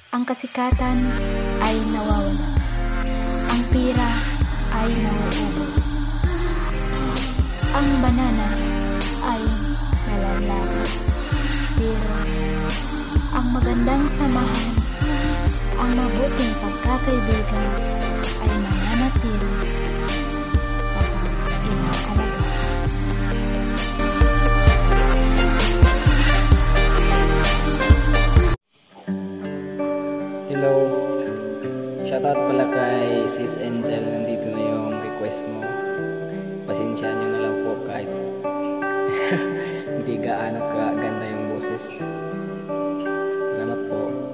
Ang kasikatan ay nawawala. Ang pira ay nauubos. Ang banana ay nalalagas. Pero ang magandang samahan, ang mabuting pagkakaibigan ay mananatili kapag inaalaga. Hello. Shoutout pala kay Sis Angel. Nandito na yung request mo. Pasensya nyo na lang po kahit hindi gaano kaganda yung boses. Salamat po.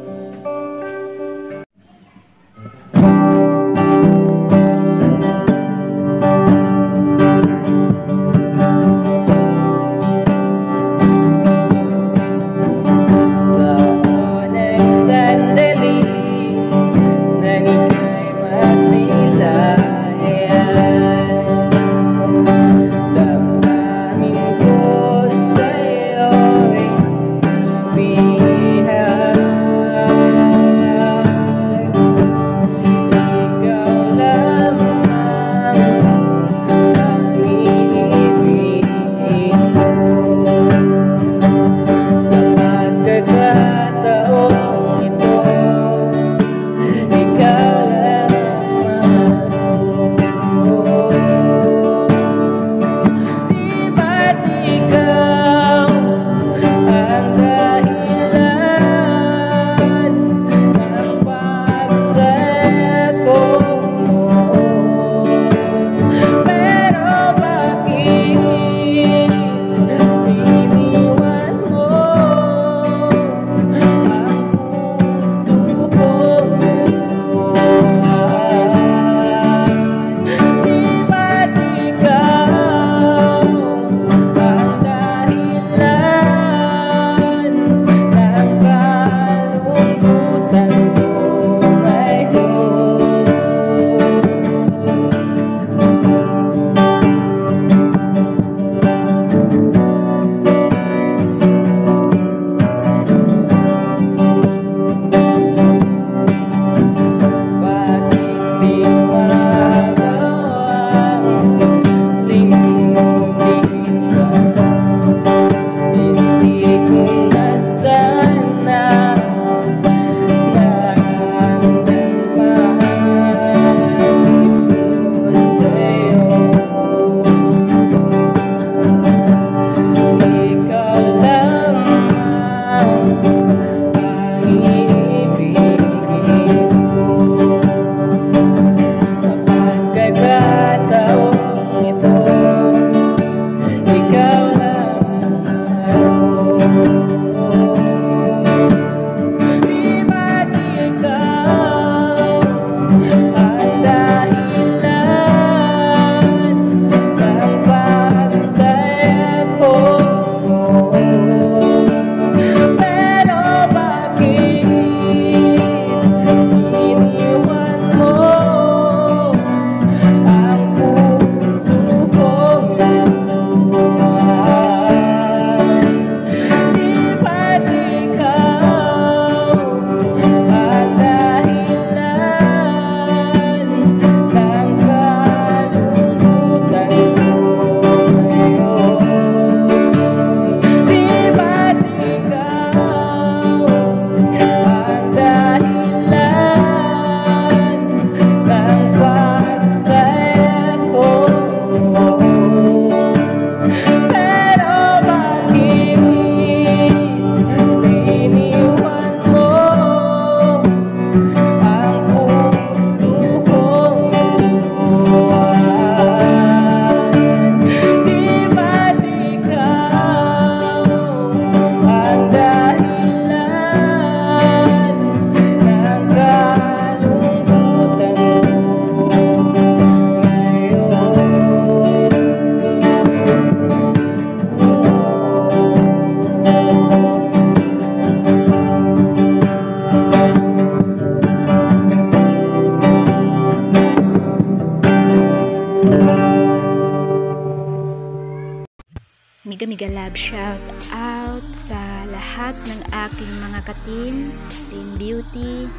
Mega love shout out sa lahat ng aking mga ka-team, Team Beauty,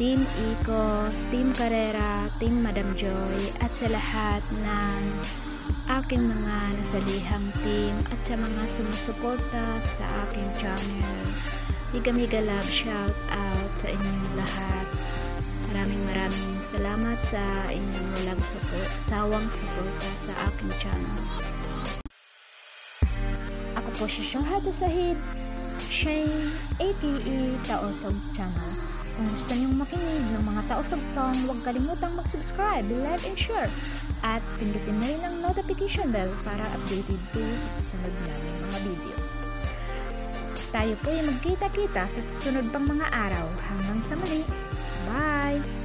Team Iko, Team Carrera, Team Madam Joy, at sa lahat ng aking mga nasalihang team at sa mga sumusuporta sa aking channel. Mega love shout out sa inyong lahat. Maraming salamat sa inyong walang sawang suporta sa aking channel. Ako po si Shahada Sahid, Shane, aka Taosog Channel. Kung gusto niyong makinig ng mga Taosog song, huwag kalimutang mag-subscribe, like, and share. At pindutin na rin ang notification bell para updated kayo sa susunod namin mga video. Tayo po ay magkita-kita sa susunod pang mga araw. Hanggang sa muli. Bye!